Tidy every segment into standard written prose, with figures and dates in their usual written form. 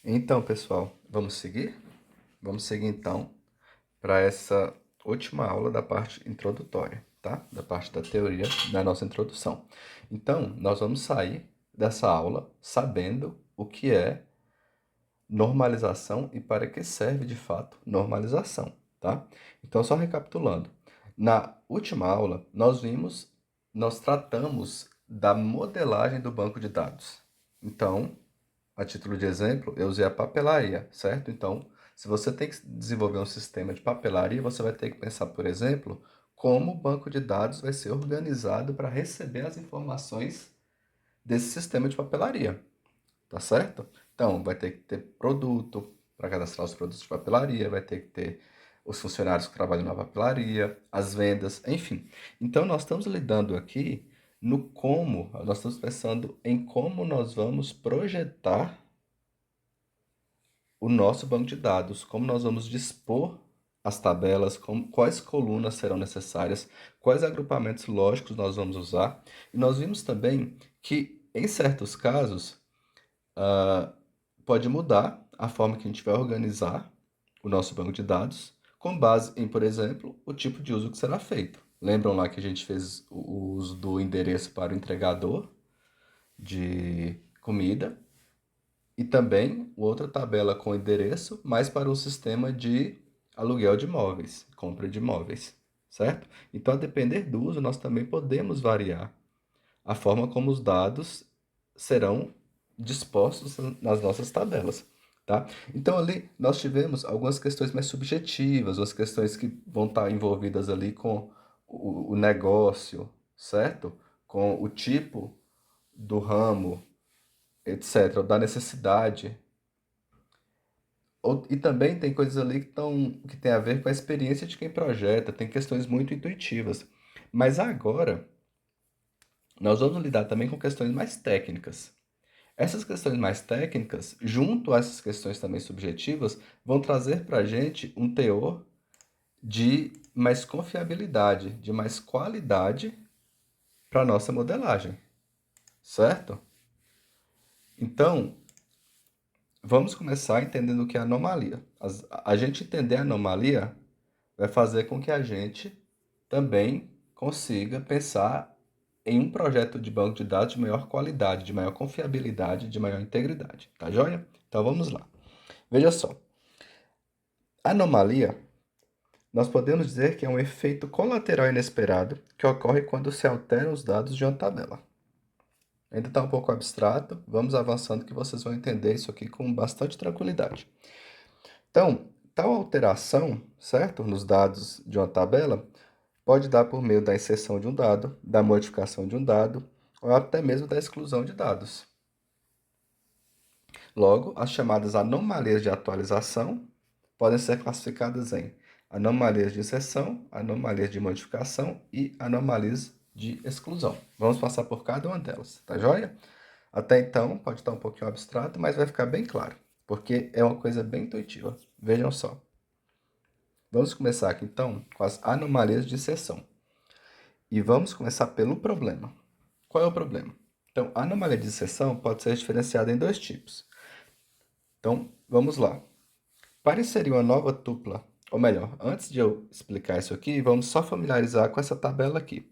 Então, pessoal, vamos seguir? Vamos seguir então para essa última aula da parte introdutória, tá? Da parte da teoria da nossa introdução. Então, nós vamos sair dessa aula sabendo o que é normalização e para que serve de fato normalização, tá? Então, só recapitulando. Na última aula, nós tratamos da modelagem do banco de dados. Então, a título de exemplo, eu usei a papelaria, certo? Então, se você tem que desenvolver um sistema de papelaria, você vai ter que pensar, por exemplo, como o banco de dados vai ser organizado para receber as informações desse sistema de papelaria, tá certo? Então, vai ter que ter produto para cadastrar os produtos de papelaria, vai ter que ter os funcionários que trabalham na papelaria, as vendas, enfim. Então, nós estamos lidando aqui no como, nós estamos pensando em como nós vamos projetar o nosso banco de dados, como nós vamos dispor as tabelas, quais colunas serão necessárias, quais agrupamentos lógicos nós vamos usar. E nós vimos também que, em certos casos, pode mudar a forma que a gente vai organizar o nosso banco de dados, com base em, por exemplo, o tipo de uso que será feito. Lembram lá que a gente fez o uso do endereço para o entregador de comida? E também outra tabela com endereço, mas para o sistema de aluguel de imóveis, compra de imóveis, certo? Então, a depender do uso, nós também podemos variar a forma como os dados serão dispostos nas nossas tabelas, tá? Então, ali nós tivemos algumas questões mais subjetivas, as questões que vão estar envolvidas ali com o negócio, certo? Com o tipo do ramo, etc., da necessidade. E também tem coisas ali que tem a ver com a experiência de quem projeta, tem questões muito intuitivas. Mas agora, nós vamos lidar também com questões mais técnicas. Essas questões mais técnicas, junto a essas questões também subjetivas, vão trazer para a gente um teor de mais confiabilidade, de mais qualidade para a nossa modelagem, certo? Então, vamos começar entendendo o que é anomalia. A gente entender a anomalia vai fazer com que a gente também consiga pensar em um projeto de banco de dados de maior qualidade, de maior confiabilidade, de maior integridade. Tá joia? Então vamos lá. Veja só. Anomalia, nós podemos dizer que é um efeito colateral inesperado que ocorre quando se alteram os dados de uma tabela. Ainda está um pouco abstrato, vamos avançando que vocês vão entender isso aqui com bastante tranquilidade. Então, tal alteração, certo, nos dados de uma tabela, pode dar por meio da inserção de um dado, da modificação de um dado, ou até mesmo da exclusão de dados. Logo, as chamadas anomalias de atualização podem ser classificadas em anomalias de inserção, anomalias de modificação e anomalias de exclusão. Vamos passar por cada uma delas, tá joia? Até então, pode estar um pouquinho abstrato, mas vai ficar bem claro, porque é uma coisa bem intuitiva. Vejam só. Vamos começar aqui então com as anomalias de inserção. E vamos começar pelo problema. Qual é o problema? Então, a anomalia de inserção pode ser diferenciada em dois tipos. Então, vamos lá. Para inserir uma nova tupla, ou melhor, antes de eu explicar isso aqui, vamos só familiarizar com essa tabela aqui.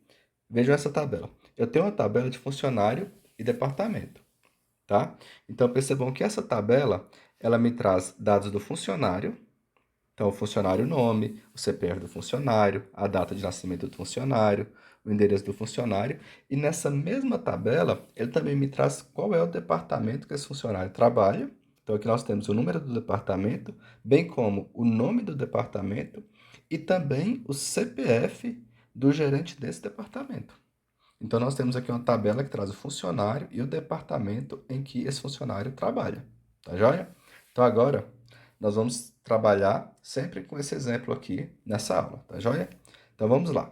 Vejam essa tabela. Eu tenho uma tabela de funcionário e departamento, tá? Então, percebam que essa tabela, ela me traz dados do funcionário. Então, o funcionário nome, o CPF do funcionário, a data de nascimento do funcionário, o endereço do funcionário. E nessa mesma tabela, ele também me traz qual é o departamento que esse funcionário trabalha. Então, aqui nós temos o número do departamento, bem como o nome do departamento e também o CPF do gerente desse departamento. Então, nós temos aqui uma tabela que traz o funcionário e o departamento em que esse funcionário trabalha. Tá joia? Então, agora, nós vamos trabalhar sempre com esse exemplo aqui nessa aula, tá joia? Então, vamos lá.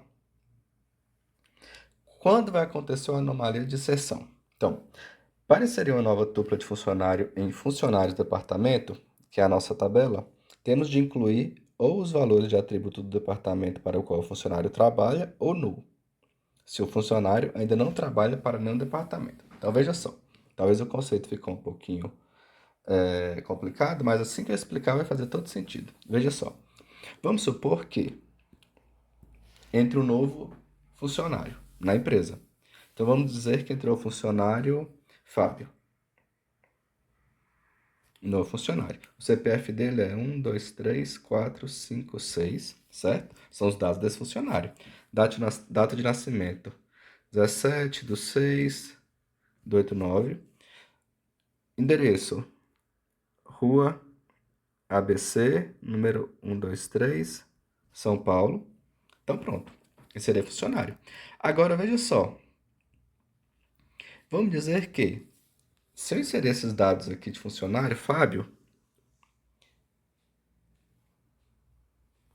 Quando vai acontecer uma anomalia de inserção? Então, para inserir uma nova tupla de funcionário em funcionários do departamento, que é a nossa tabela, temos de incluir ou os valores de atributo do departamento para o qual o funcionário trabalha ou nulo, se o funcionário ainda não trabalha para nenhum departamento. Então, veja só, talvez o conceito ficou um pouquinho complicado, mas assim que eu explicar vai fazer todo sentido. Veja só. Vamos supor que entre um novo funcionário na empresa. Então vamos dizer que entrou o funcionário Fábio. Novo funcionário. O CPF dele é 1, 2, 3, 4, 5, 6, certo? São os dados desse funcionário. Data de nascimento: 17/6/89. Endereço: Rua ABC, número 123, São Paulo. Então pronto. Esse seria funcionário. Agora veja só. Vamos dizer que, se eu inserir esses dados aqui de funcionário, Fábio,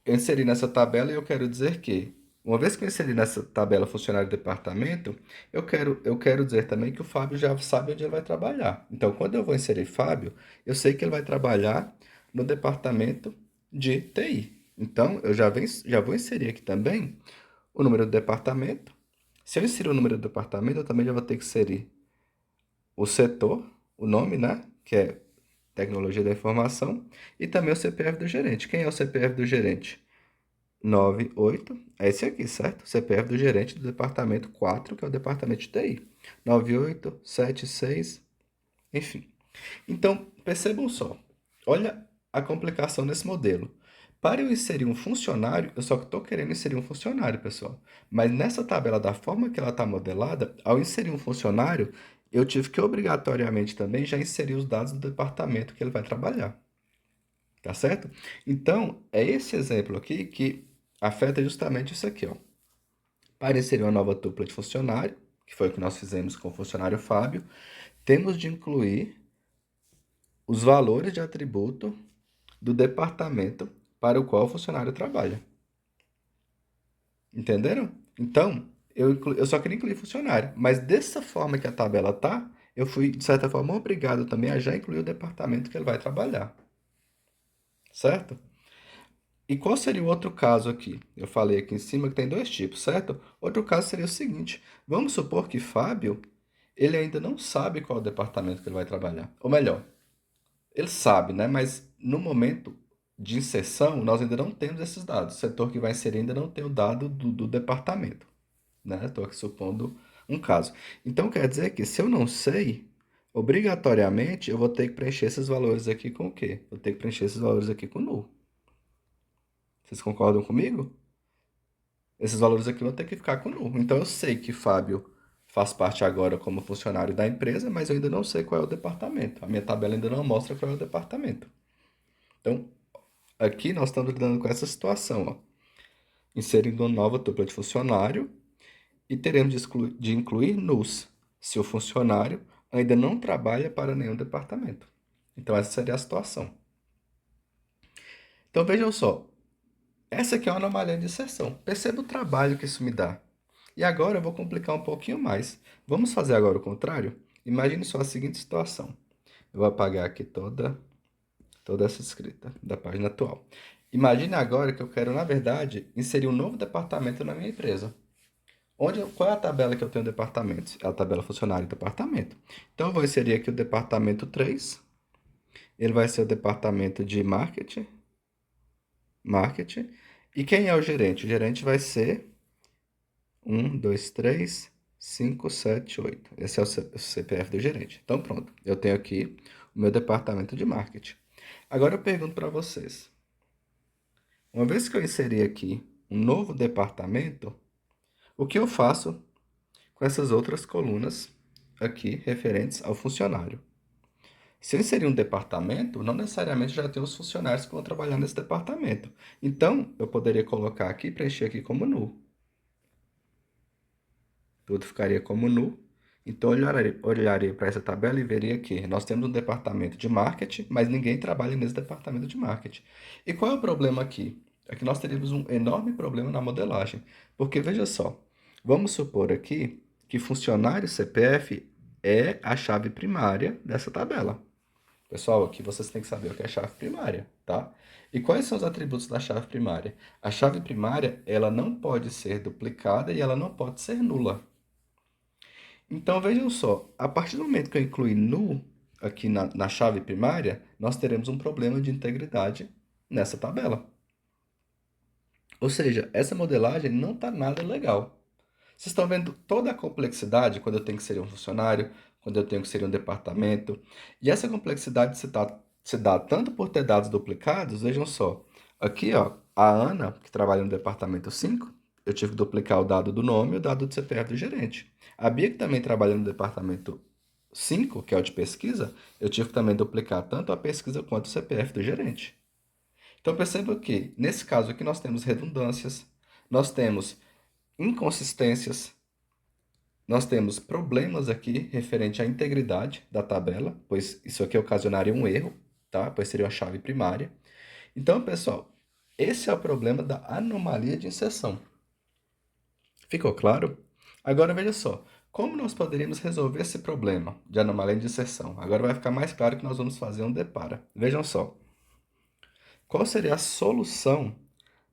eu inseri nessa tabela e eu quero dizer que, uma vez que eu inseri nessa tabela funcionário do departamento, eu quero dizer também que o Fábio já sabe onde ele vai trabalhar. Então, quando eu vou inserir Fábio, eu sei que ele vai trabalhar no departamento de TI. Então, já vou inserir aqui também o número do departamento. Se eu inserir o número do departamento, eu também já vou ter que inserir o setor, o nome, né? Que é Tecnologia da Informação, e também o CPF do gerente. Quem é o CPF do gerente? 98, é esse aqui, certo? CPF do gerente do departamento 4, que é o departamento de TI. 9876, enfim. Então, percebam só. Olha a complicação nesse modelo. Para eu inserir um funcionário, eu só estou querendo inserir um funcionário, pessoal. Mas nessa tabela, da forma que ela está modelada, ao inserir um funcionário, eu tive que obrigatoriamente também já inserir os dados do departamento que ele vai trabalhar. Tá certo? Então, é esse exemplo aqui que afeta justamente isso aqui, ó. Para inserir uma nova tupla de funcionário, que foi o que nós fizemos com o funcionário Fábio, temos de incluir os valores de atributo do departamento para o qual o funcionário trabalha. Entenderam? Então, eu só queria incluir funcionário, mas dessa forma que a tabela tá, eu fui, de certa forma, obrigado também a já incluir o departamento que ele vai trabalhar. Certo? E qual seria o outro caso aqui? Eu falei aqui em cima que tem dois tipos, certo? Outro caso seria o seguinte: vamos supor que Fábio, ele ainda não sabe qual é o departamento que ele vai trabalhar. Ou melhor, ele sabe, né? Mas no momento de inserção, nós ainda não temos esses dados. O setor que vai inserir ainda não tem o dado do departamento, né? Estou aqui supondo um caso. Então quer dizer que se eu não sei, obrigatoriamente eu vou ter que preencher esses valores aqui com o quê? Vou ter que preencher esses valores aqui com null. Vocês concordam comigo? Esses valores aqui vão ter que ficar com null. Então eu sei que Fábio faz parte agora como funcionário da empresa, mas eu ainda não sei qual é o departamento. A minha tabela ainda não mostra qual é o departamento. Então, aqui nós estamos lidando com essa situação, ó. Inserindo uma nova tupla de funcionário e teremos de incluir nulls se o funcionário ainda não trabalha para nenhum departamento. Então essa seria a situação. Então vejam só, essa aqui é uma anomalia de inserção. Perceba o trabalho que isso me dá. E agora eu vou complicar um pouquinho mais. Vamos fazer agora o contrário? Imagine só a seguinte situação. Eu vou apagar aqui toda essa escrita da página atual. Imagine agora que eu quero, na verdade, inserir um novo departamento na minha empresa. Qual é a tabela que eu tenho departamentos? É a tabela funcionário e departamento. Então eu vou inserir aqui o departamento 3. Ele vai ser o departamento de marketing. E quem é o gerente? O gerente vai ser 1, 2, 3, 5, 7, 8. Esse é o CPF do gerente. Então, pronto. Eu tenho aqui o meu departamento de marketing. Agora eu pergunto para vocês. Uma vez que eu inseri aqui um novo departamento, o que eu faço com essas outras colunas aqui referentes ao funcionário? Se eu inserir um departamento, não necessariamente já tem os funcionários que vão trabalhar nesse departamento. Então, eu poderia colocar aqui, preencher aqui como null. Tudo ficaria como null. Então, eu olharia para essa tabela e veria que nós temos um departamento de marketing, mas ninguém trabalha nesse departamento de marketing. E qual é o problema aqui? É que nós teríamos um enorme problema na modelagem. Porque, veja só, vamos supor aqui que funcionário CPF é a chave primária dessa tabela. Pessoal, aqui vocês têm que saber o que é chave primária, tá? E quais são os atributos da chave primária? A chave primária, ela não pode ser duplicada e ela não pode ser nula. Então, vejam só, a partir do momento que eu incluí null, aqui na chave primária, nós teremos um problema de integridade nessa tabela. Ou seja, essa modelagem não está nada legal. Vocês estão vendo toda a complexidade quando eu tenho que ser um funcionário, quando eu tenho que ser um departamento. E essa complexidade se dá tanto por ter dados duplicados, vejam só. Aqui, ó, a Ana, que trabalha no departamento 5, eu tive que duplicar o dado do nome e o dado do CPF do gerente. A Bia, que também trabalha no departamento 5, que é o de pesquisa, eu tive que também duplicar tanto a pesquisa quanto o CPF do gerente. Então perceba que, nesse caso aqui, nós temos redundâncias, nós temos inconsistências, nós temos problemas aqui referente à integridade da tabela, pois isso aqui ocasionaria um erro, tá? Pois seria a chave primária. Então, pessoal, esse é o problema da anomalia de inserção. Ficou claro? Agora veja só, como nós poderíamos resolver esse problema de anomalia de inserção? Agora vai ficar mais claro que nós vamos fazer um depara. Vejam só, qual seria a solução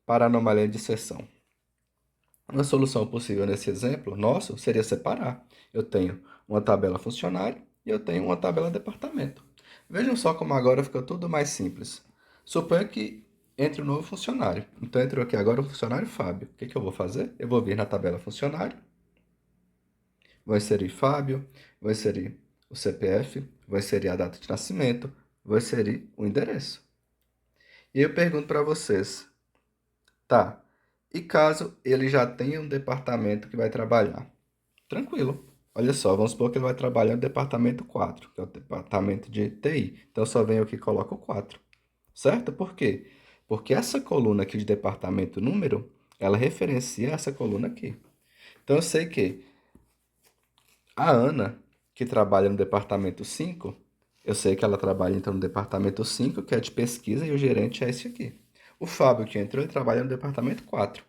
para a anomalia de inserção? Uma solução possível nesse exemplo nosso seria separar. Eu tenho uma tabela funcionário e eu tenho uma tabela departamento. Vejam só como agora fica tudo mais simples. Suponha que entre um novo funcionário. Então entrou aqui agora o funcionário Fábio. O que eu vou fazer? Eu vou vir na tabela funcionário, vou inserir Fábio, vou inserir o CPF, vou inserir a data de nascimento, vou inserir o endereço. E eu pergunto para vocês, tá, e caso ele já tenha um departamento que vai trabalhar? Tranquilo. Olha só, vamos supor que ele vai trabalhar no departamento 4, que é o departamento de TI. Então, eu só venho aqui e coloco o 4. Certo? Por quê? Porque essa coluna aqui de departamento número, ela referencia essa coluna aqui. Então, eu sei que a Ana, que trabalha no departamento 5, eu sei que ela trabalha então no departamento 5, que é de pesquisa, e o gerente é esse aqui. O Fábio, que entrou, ele trabalha no departamento 4.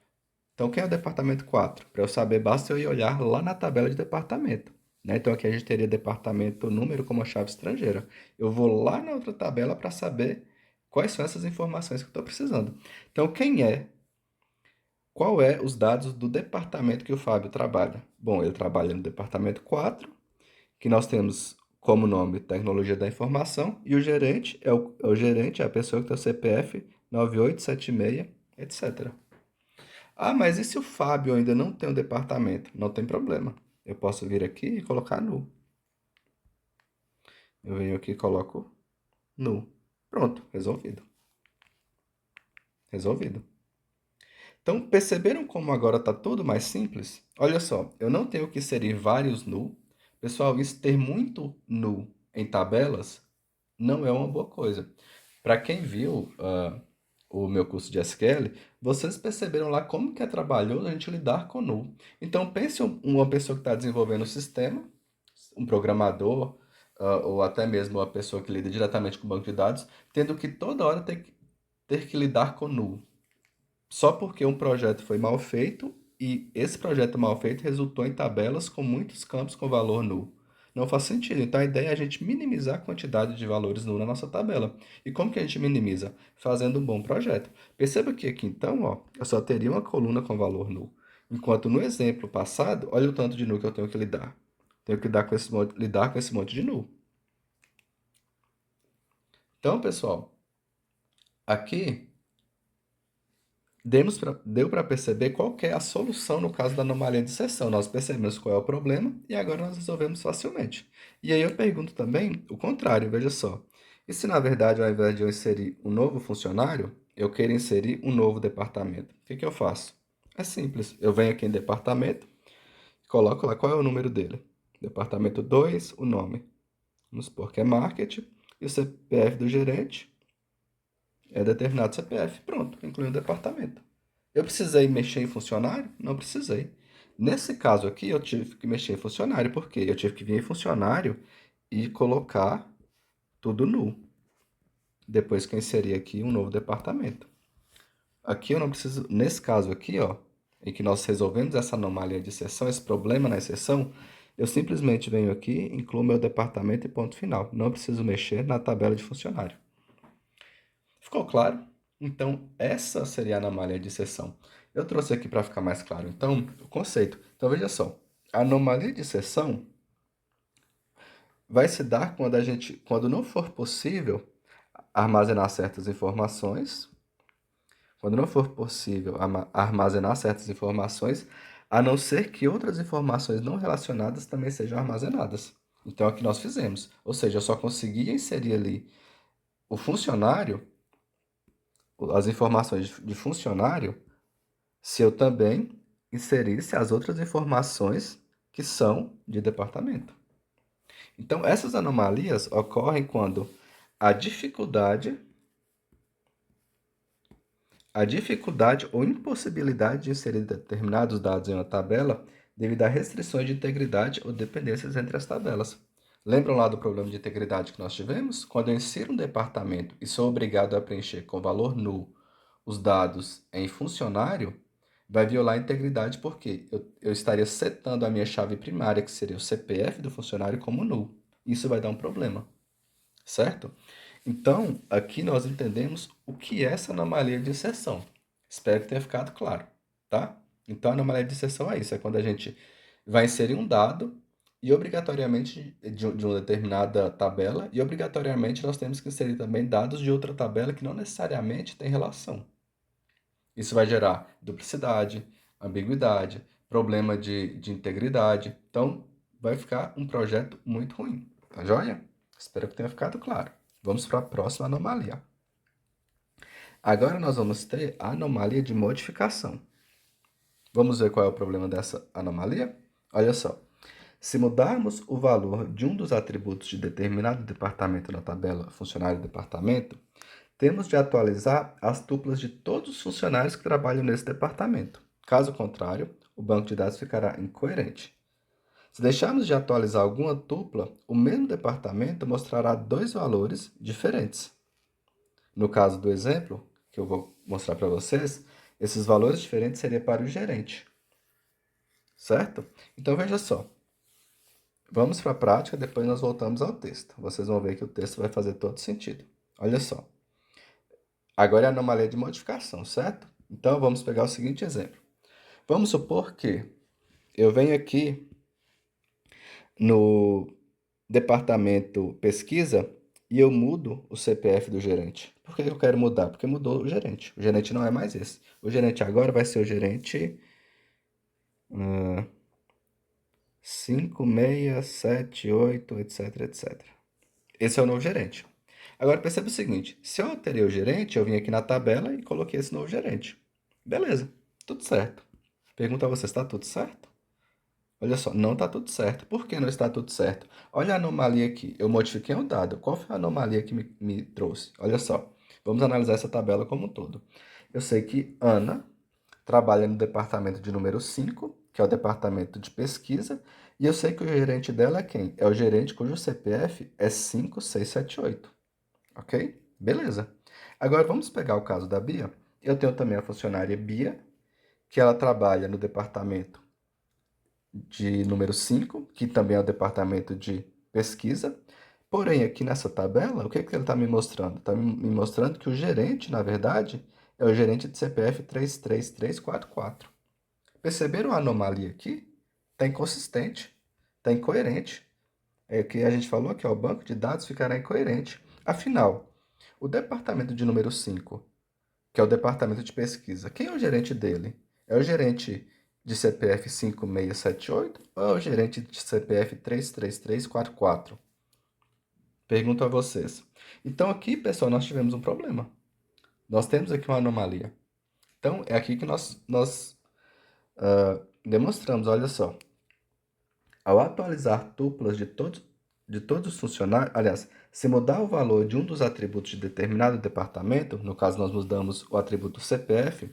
Então, quem é o departamento 4? Para eu saber, basta eu ir olhar lá na tabela de departamento. Né? Então, aqui a gente teria departamento número como a chave estrangeira. Eu vou lá na outra tabela para saber quais são essas informações que eu estou precisando. Então, qual é os dados do departamento que o Fábio trabalha? Bom, ele trabalha no departamento 4, que nós temos como nome Tecnologia da Informação, e o gerente é o gerente, é a pessoa que tem o CPF 9876, etc. Ah, mas e se o Fábio ainda não tem um departamento? Não tem problema. Eu posso vir aqui e colocar nu. Eu venho aqui e coloco nu. Pronto, resolvido. Resolvido. Então, perceberam como agora está tudo mais simples? Olha só, eu não tenho que inserir vários nu. Pessoal, isso ter muito nu em tabelas não é uma boa coisa. Para quem viu o meu curso de SQL, vocês perceberam lá como que é trabalhoso a gente lidar com nu. Então, pense uma pessoa que está desenvolvendo o sistema, um programador, ou até mesmo uma pessoa que lida diretamente com o banco de dados, tendo que toda hora ter que lidar com nu. Só porque um projeto foi mal feito e esse projeto mal feito resultou em tabelas com muitos campos com valor nulo. Não faz sentido. Então a ideia é a gente minimizar a quantidade de valores nulos na nossa tabela. E como que a gente minimiza? Fazendo um bom projeto. Perceba que aqui então, ó, eu só teria uma coluna com valor nulo. Enquanto no exemplo passado, olha o tanto de nulo que eu tenho que lidar. Tenho que lidar com esse monte de nulo. Então, pessoal, aqui deu para perceber qual que é a solução no caso da anomalia de inserção. Nós percebemos qual é o problema e agora nós resolvemos facilmente. E aí eu pergunto também o contrário, veja só. E se na verdade, ao invés de eu inserir um novo funcionário, eu queira inserir um novo departamento? O que eu faço? É simples. Eu venho aqui em departamento, coloco lá qual é o número dele. Departamento 2, o nome. Vamos supor que é marketing e o CPF do gerente é determinado CPF. Pronto, inclui o departamento. Eu precisei mexer em funcionário? Não precisei. Nesse caso aqui, eu tive que mexer em funcionário, porque eu tive que vir em funcionário e colocar tudo nu. Depois que eu inseri aqui um novo departamento. Aqui eu não preciso, nesse caso aqui, ó, em que nós resolvemos essa anomalia de exceção, esse problema na exceção, eu simplesmente venho aqui, incluo meu departamento e ponto final. Não preciso mexer na tabela de funcionário. Ficou claro? Então, essa seria a anomalia de exceção. Eu trouxe aqui para ficar mais claro, então, o conceito. Então, veja só. A anomalia de exceção vai se dar quando não for possível armazenar certas informações, quando não for possível armazenar certas informações, a não ser que outras informações não relacionadas também sejam armazenadas. Então, é o que nós fizemos. Ou seja, eu só conseguia inserir ali o funcionário, as informações de funcionário, se eu também inserisse as outras informações que são de departamento. Então, essas anomalias ocorrem quando a dificuldade, a dificuldade ou impossibilidade de inserir determinados dados em uma tabela devido a restrições de integridade ou dependências entre as tabelas. Lembram lá do problema de integridade que nós tivemos? Quando eu insiro um departamento e sou obrigado a preencher com valor null os dados em funcionário, vai violar a integridade porque eu estaria setando a minha chave primária, que seria o CPF do funcionário, como null. Isso vai dar um problema, certo? Então, aqui nós entendemos o que é essa anomalia de inserção. Espero que tenha ficado claro, tá? Então, a anomalia de inserção é isso, é quando a gente vai inserir um dado e obrigatoriamente de uma determinada tabela e obrigatoriamente nós temos que inserir também dados de outra tabela que não necessariamente tem relação. Isso vai gerar duplicidade, ambiguidade, problema de integridade. Então, vai ficar um projeto muito ruim. Tá joia? Espero que tenha ficado claro. Vamos para a próxima anomalia. Agora nós vamos ter a anomalia de modificação. Vamos ver qual é o problema dessa anomalia? Olha só. Se mudarmos o valor de um dos atributos de determinado departamento na tabela funcionário-departamento, temos de atualizar as tuplas de todos os funcionários que trabalham nesse departamento. Caso contrário, o banco de dados ficará incoerente. Se deixarmos de atualizar alguma tupla, o mesmo departamento mostrará dois valores diferentes. No caso do exemplo, que eu vou mostrar para vocês, esses valores diferentes seriam para o gerente, certo? Então veja só, vamos para a prática, depois nós voltamos ao texto. Vocês vão ver que o texto vai fazer todo sentido. Olha só. Agora é a anomalia de modificação, certo? Então, vamos pegar o seguinte exemplo. Vamos supor que eu venho aqui no departamento pesquisa e eu mudo o CPF do gerente. Por que eu quero mudar? Porque mudou o gerente. O gerente não é mais esse. O gerente agora vai ser o gerente 5678, etc, etc. Esse é o novo gerente. Agora perceba o seguinte, se eu alterei o gerente, eu vim aqui na tabela e coloquei esse novo gerente. Beleza, tudo certo. Pergunta a você, está tudo certo? Olha só, não está tudo certo. Por que não está tudo certo? Olha a anomalia aqui. Eu modifiquei um dado. Qual foi a anomalia que me trouxe? Olha só, vamos analisar essa tabela como um todo. Eu sei que Ana trabalha no departamento de número 5, que é o departamento de pesquisa, e eu sei que o gerente dela é quem? É o gerente cujo CPF é 5678. Ok? Beleza. Agora vamos pegar o caso da Bia. Eu tenho também a funcionária Bia, que ela trabalha no departamento de número 5, que também é o departamento de pesquisa. Porém, aqui nessa tabela, o que que ele está me mostrando? Está me mostrando que o gerente, na verdade, é o gerente de CPF 33344. Perceberam a anomalia aqui? Está inconsistente, está incoerente. É o que a gente falou que o banco de dados ficará incoerente. Afinal, o departamento de número 5, que é o departamento de pesquisa, quem é o gerente dele? É o gerente de CPF 5678 ou é o gerente de CPF 33344? Pergunto a vocês. Então aqui, pessoal, nós tivemos um problema. Nós temos aqui uma anomalia. Então é aqui que nós demonstramos, olha só. Ao atualizar tuplas de todos os funcionários, aliás, se mudar o valor de um dos atributos de determinado departamento, no caso nós mudamos o atributo CPF,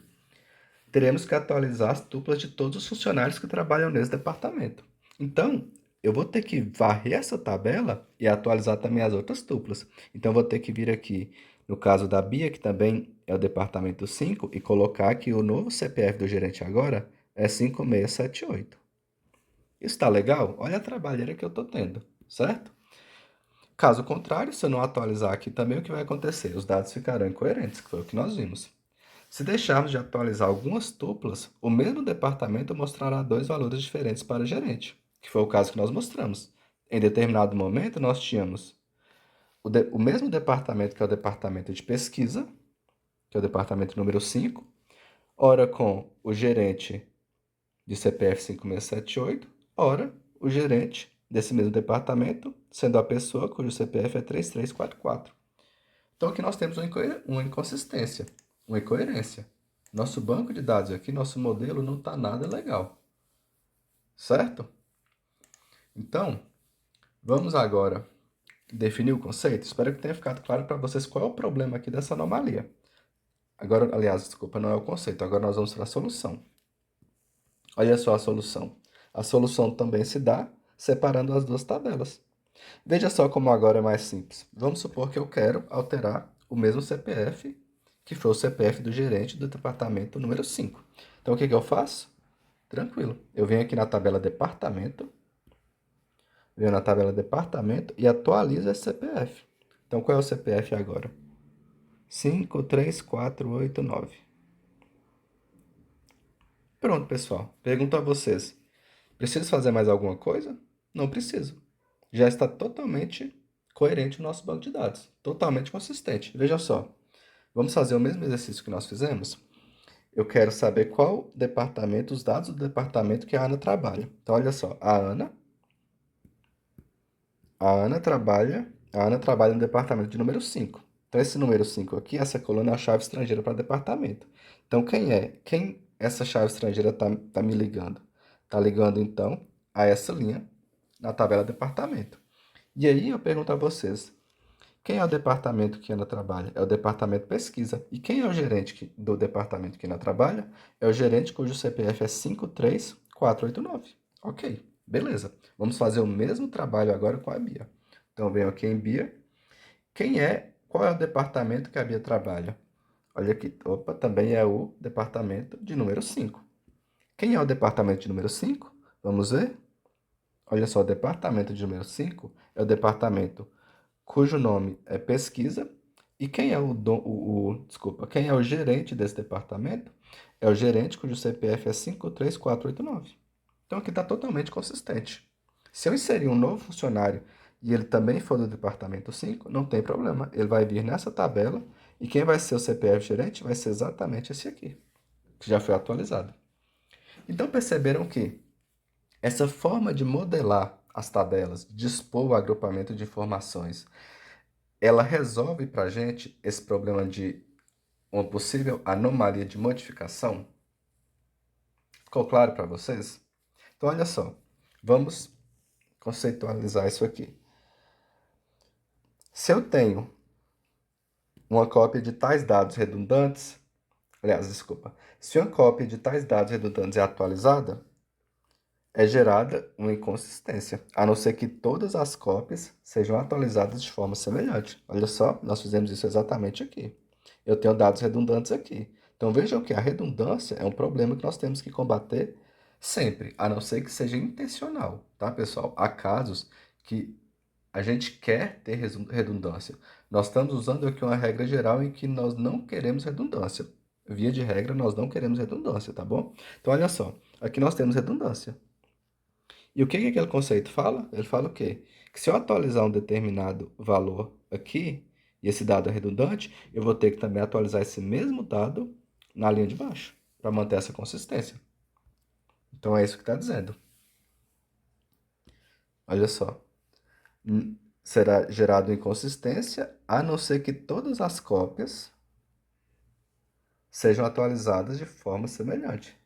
teremos que atualizar as tuplas de todos os funcionários que trabalham nesse departamento. Então, eu vou ter que varrer essa tabela e atualizar também as outras tuplas. Então, eu vou ter que vir aqui, no caso da Bia, que também é o departamento 5, e colocar que o novo CPF do gerente agora é 5678. Isso está legal? Olha a trabalheira que eu estou tendo, certo? Caso contrário, se eu não atualizar aqui também, o que vai acontecer? Os dados ficarão incoerentes, que foi o que nós vimos. Se deixarmos de atualizar algumas tuplas, o mesmo departamento mostrará dois valores diferentes para o gerente, que foi o caso que nós mostramos. em determinado momento, nós tínhamos o mesmo departamento, que é o departamento de pesquisa, que é o departamento número 5, ora com o gerente de CPF 5678, ora o gerente desse mesmo departamento, sendo a pessoa cujo CPF é 3344. Então aqui nós temos uma inconsistência, uma incoerência. Nosso banco de dados aqui, nosso modelo não está nada legal, certo? Então, vamos agora definir o conceito. Espero que tenha ficado claro para vocês qual é o problema aqui dessa anomalia. Agora, aliás, desculpa, não é o conceito. Agora nós vamos para a solução. Olha só a solução. A solução também se dá separando as duas tabelas. Veja só como agora é mais simples. Vamos supor que eu quero alterar o mesmo CPF, que foi o CPF do gerente do departamento número 5. Então, o que eu faço? Tranquilo. Eu venho aqui na tabela departamento, e atualizo esse CPF. Então, qual é o CPF agora? 53489. Pronto, pessoal. Pergunto a vocês. Preciso fazer mais alguma coisa? Não preciso. Já está totalmente coerente o nosso banco de dados. Totalmente consistente. Veja só. Vamos fazer o mesmo exercício que nós fizemos? Eu quero saber qual departamento, os dados do departamento que a Ana trabalha. Então, olha só. A Ana trabalha no departamento de número 5. Então, esse número 5 aqui, essa coluna é a chave estrangeira para departamento. Então, quem é? Quem essa chave estrangeira está me ligando? Está ligando, então, a essa linha na tabela departamento. E aí, eu pergunto a vocês, quem é o departamento que Ana trabalha? É o departamento pesquisa. E quem é o gerente do departamento que Ana trabalha? É o gerente cujo CPF é 53489. Ok, beleza. Vamos fazer o mesmo trabalho agora com a Bia. Então, venho aqui em Bia. Qual é o departamento que a Bia trabalha? Olha aqui, opa, também é o departamento de número 5. Quem é o departamento de número 5? Vamos ver? Olha só, o departamento de número 5 é o departamento cujo nome é pesquisa. E quem é quem é o gerente desse departamento? É o gerente cujo CPF é 53489. Então aqui está totalmente consistente. Se eu inserir um novo funcionário e ele também for do departamento 5, não tem problema. Ele vai vir nessa tabela e quem vai ser o CPF gerente vai ser exatamente esse aqui, que já foi atualizado. Então perceberam que essa forma de modelar as tabelas, dispor o agrupamento de informações, ela resolve para a gente esse problema de uma possível anomalia de modificação? Ficou claro para vocês? Então, olha só, vamos conceitualizar isso aqui. Se eu tenho uma cópia de tais dados redundantes, aliás, desculpa, se uma cópia de tais dados redundantes é atualizada, é gerada uma inconsistência, a não ser que todas as cópias sejam atualizadas de forma semelhante. Olha só, nós fizemos isso exatamente aqui. Eu tenho dados redundantes aqui. Então vejam que a redundância é um problema que nós temos que combater sempre, a não ser que seja intencional, tá, pessoal? Há casos que a gente quer ter redundância. Nós estamos usando aqui uma regra geral em que nós não queremos redundância. Via de regra, nós não queremos redundância, tá bom? Então olha só, aqui nós temos redundância. E o que que aquele conceito fala? Ele fala o quê? Que se eu atualizar um determinado valor aqui, e esse dado é redundante, eu vou ter que também atualizar esse mesmo dado na linha de baixo, para manter essa consistência. Então é isso que está dizendo. Olha só. Será gerado inconsistência, a não ser que todas as cópias sejam atualizadas de forma semelhante.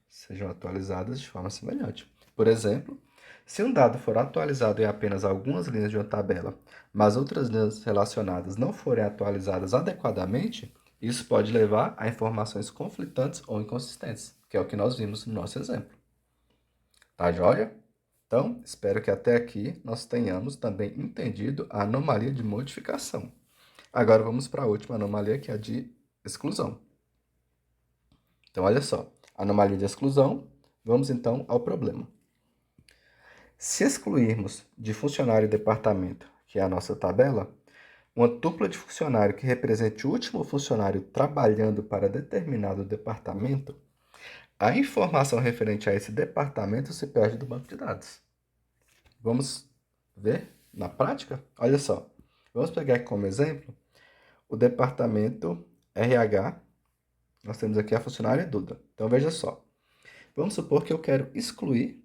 Por exemplo, se um dado for atualizado em apenas algumas linhas de uma tabela, mas outras linhas relacionadas não forem atualizadas adequadamente, isso pode levar a informações conflitantes ou inconsistentes, que é o que nós vimos no nosso exemplo. Tá joia? Então, espero que até aqui nós tenhamos também entendido a anomalia de modificação. Agora vamos para a última anomalia, que é a de exclusão. Então, olha só, anomalia de exclusão, vamos então ao problema. Se excluirmos de funcionário e departamento, que é a nossa tabela, uma tupla de funcionário que represente o último funcionário trabalhando para determinado departamento, a informação referente a esse departamento se perde do banco de dados. Vamos ver? na prática? Olha só, vamos pegar aqui como exemplo o departamento RH. Nós temos aqui a funcionária Duda. Então, veja só. Vamos supor que eu quero excluir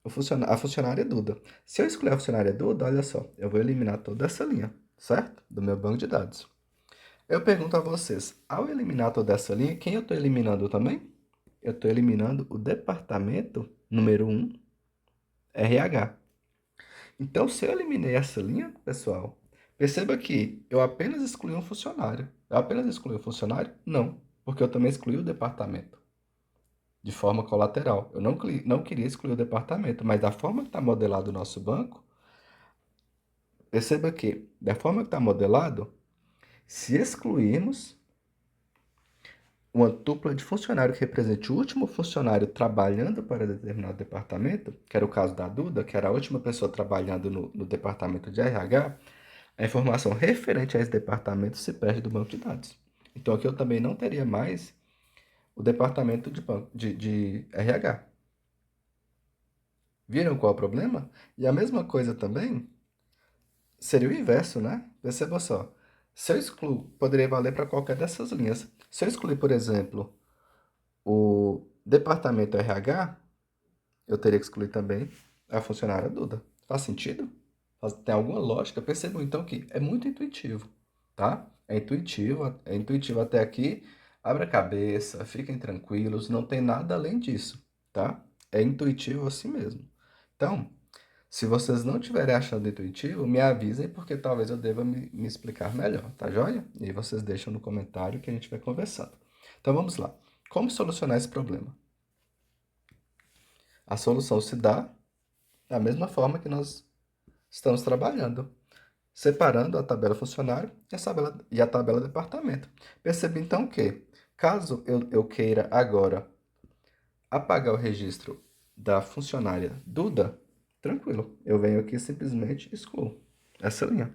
a funcionária Duda. Se eu excluir a funcionária Duda, olha só, eu vou eliminar toda essa linha, certo? Do meu banco de dados. Eu pergunto a vocês, ao eliminar toda essa linha, quem eu estou eliminando também? Eu estou eliminando o departamento número 1, RH. Então, se eu eliminei essa linha, pessoal, perceba que eu apenas excluí um funcionário. Eu apenas excluí o funcionário? Não, porque eu também excluí o departamento de forma colateral. Eu não queria excluir o departamento, mas da forma que está modelado o nosso banco, perceba que, da forma que está modelado, se excluirmos uma dupla de funcionário que represente o último funcionário trabalhando para determinado departamento, que era o caso da Duda, que era a última pessoa trabalhando no departamento de RH, a informação referente a esse departamento se perde do banco de dados. Então aqui eu também não teria mais o departamento de RH. Viram qual é o problema? E a mesma coisa também seria o inverso, né? Perceba só. Se eu excluo, poderia valer para qualquer dessas linhas. Se eu excluir, por exemplo, o departamento RH, eu teria que excluir também a funcionária Duda. Faz sentido? Tem alguma lógica? Percebam então que é muito intuitivo, tá? É intuitivo até aqui. Abra a cabeça, fiquem tranquilos, não tem nada além disso, tá? É intuitivo assim mesmo. Então, se vocês não estiverem achando intuitivo, me avisem, porque talvez eu deva me explicar melhor, tá joia? E aí vocês deixam no comentário que a gente vai conversando. Então vamos lá. Como solucionar esse problema? A solução se dá da mesma forma que nós estamos trabalhando, separando a tabela funcionário e a tabela departamento. Perceba então que, caso eu queira agora apagar o registro da funcionária Duda, tranquilo, eu venho aqui e simplesmente excluo essa linha.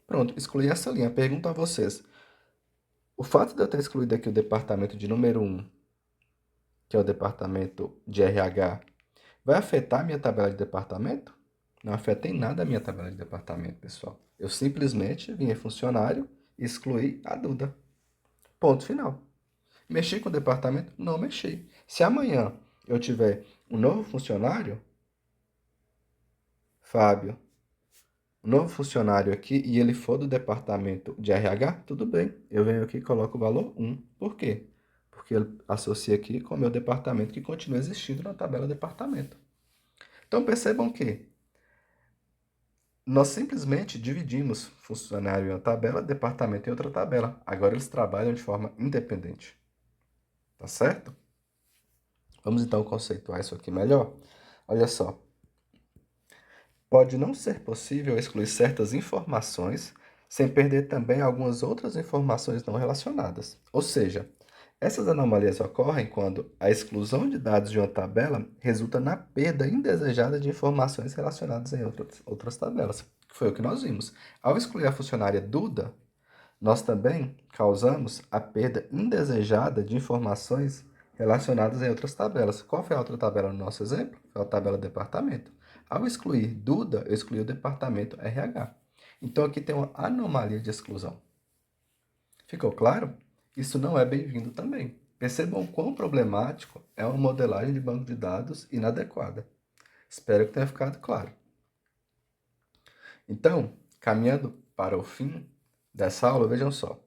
Pronto, excluí essa linha. Pergunto a vocês, o fato de eu ter excluído aqui o departamento de número 1, que é o departamento de RH, vai afetar a minha tabela de departamento? Não afeta em nada a minha tabela de departamento, pessoal. Eu simplesmente vim em funcionário e excluí a Duda. Ponto final. Mexi com o departamento? Não mexi. Se amanhã eu tiver um novo funcionário, Fábio, um novo funcionário aqui e ele for do departamento de RH, tudo bem. Eu venho aqui e coloco o valor 1. Por quê? Porque ele associa aqui com o meu departamento que continua existindo na tabela departamento. Então percebam que nós simplesmente dividimos funcionário em uma tabela, departamento em outra tabela. Agora eles trabalham de forma independente. Tá certo? Vamos então conceituar isso aqui melhor? Olha só. Pode não ser possível excluir certas informações sem perder também algumas outras informações não relacionadas. Ou seja, essas anomalias ocorrem quando a exclusão de dados de uma tabela resulta na perda indesejada de informações relacionadas em outras tabelas, que foi o que nós vimos. Ao excluir a funcionária Duda, nós também causamos a perda indesejada de informações relacionadas em outras tabelas. Qual foi a outra tabela no nosso exemplo? Foi a tabela departamento. Ao excluir Duda, eu excluí o departamento RH. Então aqui tem uma anomalia de exclusão. Ficou claro? Isso não é bem-vindo também. Percebam quão problemático é uma modelagem de banco de dados inadequada. Espero que tenha ficado claro. Então, caminhando para o fim dessa aula, vejam só.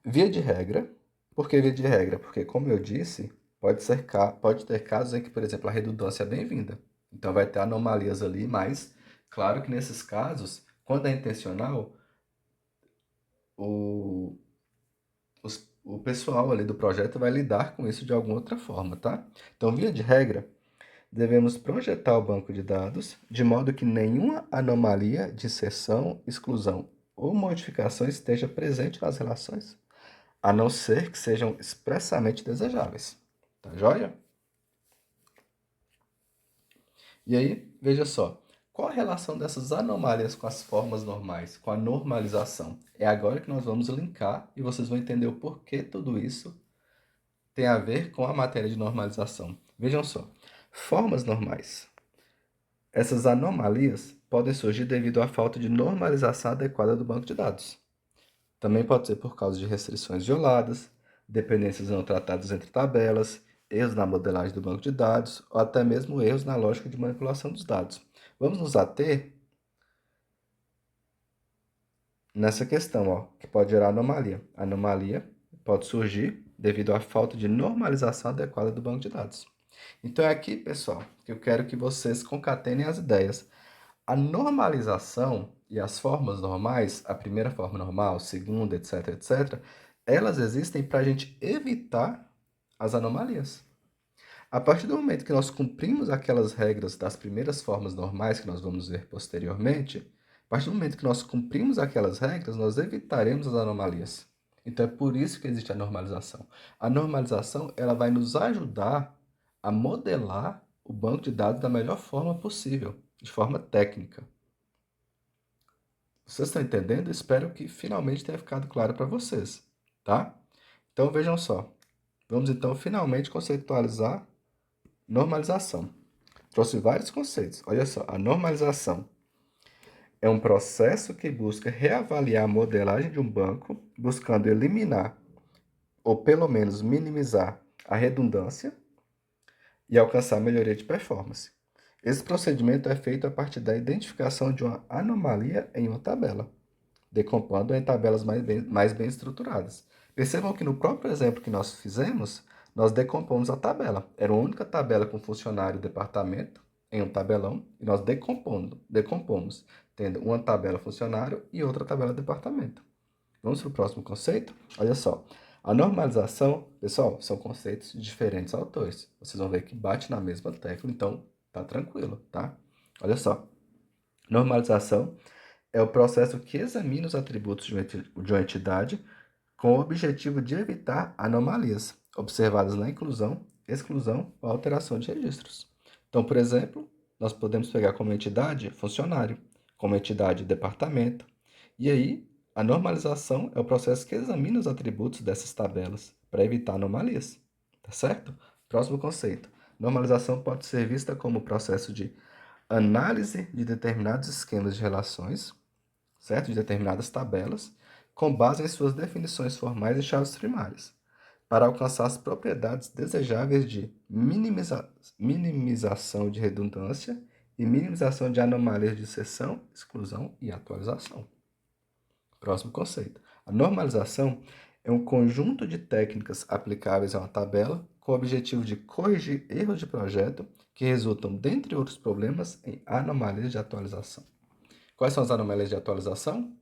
Via de regra, por que via de regra? Porque, como eu disse, pode ter casos em que, por exemplo, a redundância é bem-vinda. Então, vai ter anomalias ali, mas, claro que nesses casos, quando é intencional, o, o pessoal ali do projeto vai lidar com isso de alguma outra forma, tá? Então, via de regra, devemos projetar o banco de dados de modo que nenhuma anomalia de inserção, exclusão ou modificação esteja presente nas relações, a não ser que sejam expressamente desejáveis. Tá joia? E aí, veja só, qual a relação dessas anomalias com as formas normais, com a normalização? É agora que nós vamos linkar e vocês vão entender o porquê tudo isso tem a ver com a matéria de normalização. Vejam só, formas normais. Essas anomalias podem surgir devido à falta de normalização adequada do banco de dados. Também pode ser por causa de restrições violadas, dependências não tratadas entre tabelas, erros na modelagem do banco de dados ou até mesmo erros na lógica de manipulação dos dados. Vamos nos ater nessa questão, ó, que pode gerar anomalia. A anomalia pode surgir devido à falta de normalização adequada do banco de dados. Então é aqui, pessoal, que eu quero que vocês concatenem as ideias. A normalização e as formas normais, a primeira forma normal, segunda, etc, etc, elas existem para a gente evitar as anomalias. A partir do momento que nós cumprimos aquelas regras das primeiras formas normais que nós vamos ver posteriormente, a partir do momento que nós cumprimos aquelas regras, nós evitaremos as anomalias. Então é por isso que existe a normalização. A normalização, ela vai nos ajudar a modelar o banco de dados da melhor forma possível, de forma técnica. Vocês estão entendendo? Espero que finalmente tenha ficado claro para vocês, tá? Então vejam só. Vamos então finalmente conceitualizar normalização. Trouxe vários conceitos. Olha só, a normalização é um processo que busca reavaliar a modelagem de um banco, buscando eliminar ou pelo menos minimizar a redundância e alcançar melhoria de performance. Esse procedimento é feito a partir da identificação de uma anomalia em uma tabela, decompondo em tabelas mais bem estruturadas. Percebam que no próprio exemplo que nós fizemos, nós decompomos a tabela. Era uma única tabela com funcionário e departamento em um tabelão, e nós decompomos, tendo uma tabela funcionário e outra tabela departamento. Vamos para o próximo conceito? Olha só. A normalização, pessoal, são conceitos de diferentes autores. Vocês vão ver que bate na mesma tecla, então tá tranquilo, tá? Olha só. Normalização é o processo que examina os atributos de uma entidade com o objetivo de evitar anomalias observadas na inclusão, exclusão ou alteração de registros. Então, por exemplo, nós podemos pegar como entidade funcionário, como entidade departamento, e aí a normalização é o processo que examina os atributos dessas tabelas para evitar anomalias, tá certo? Próximo conceito. Normalização pode ser vista como o processo de análise de determinados esquemas de relações, certo? De determinadas tabelas, com base em suas definições formais e chaves primárias, para alcançar as propriedades desejáveis de minimização de redundância e minimização de anomalias de inserção, exclusão e atualização. Próximo conceito. A normalização é um conjunto de técnicas aplicáveis a uma tabela com o objetivo de corrigir erros de projeto que resultam, dentre outros problemas, em anomalias de atualização. Quais são as anomalias de atualização?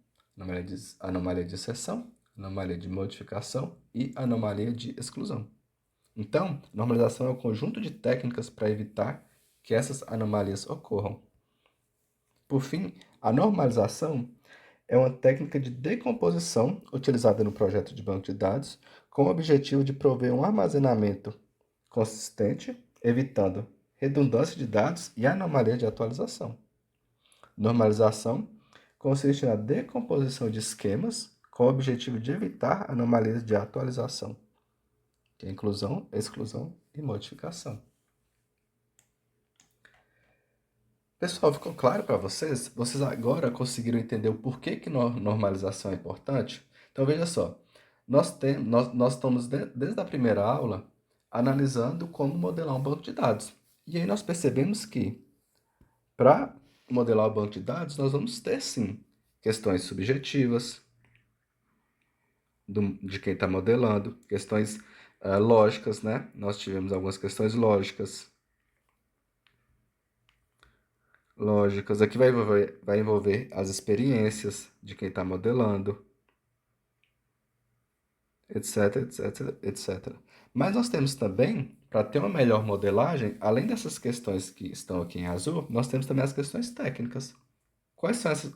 Anomalia de inserção, anomalia de modificação e anomalia de exclusão. Então, normalização é um conjunto de técnicas para evitar que essas anomalias ocorram. Por fim, a normalização é uma técnica de decomposição utilizada no projeto de banco de dados com o objetivo de prover um armazenamento consistente, evitando redundância de dados e anomalia de atualização. Normalização consiste na decomposição de esquemas com o objetivo de evitar anomalias de atualização, que é inclusão, exclusão e modificação. Pessoal, ficou claro para vocês? Vocês agora conseguiram entender o porquê que normalização é importante? Então, veja só, nós estamos desde a primeira aula analisando como modelar um banco de dados. E aí nós percebemos que, para modelar o banco de dados, nós vamos ter, sim, questões subjetivas de quem está modelando, questões lógicas, né? Nós tivemos algumas questões lógicas. Aqui vai envolver as experiências de quem está modelando, etc, etc, etc. Mas nós temos também, para ter uma melhor modelagem, além dessas questões que estão aqui em azul, nós temos também as questões técnicas. Quais são essas?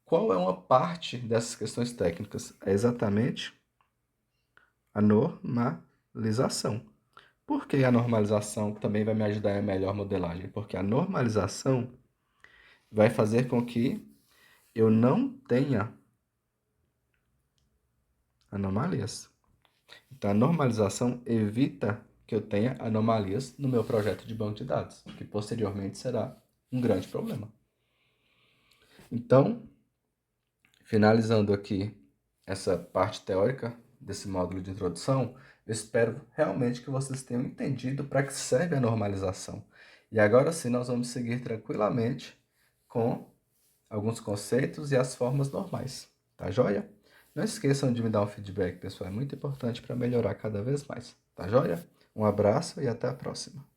Qual é uma parte dessas questões técnicas? É exatamente a normalização. Por que a normalização também vai me ajudar em a melhor modelagem? Porque a normalização vai fazer com que eu não tenha anomalias. Então, a normalização evita que eu tenha anomalias no meu projeto de banco de dados, que posteriormente será um grande problema. Então, finalizando aqui essa parte teórica desse módulo de introdução, eu espero realmente que vocês tenham entendido para que serve a normalização. E agora sim nós vamos seguir tranquilamente com alguns conceitos e as formas normais. Tá joia? Não esqueçam de me dar um feedback, pessoal. É muito importante para melhorar cada vez mais. Tá joia? Um abraço e até a próxima.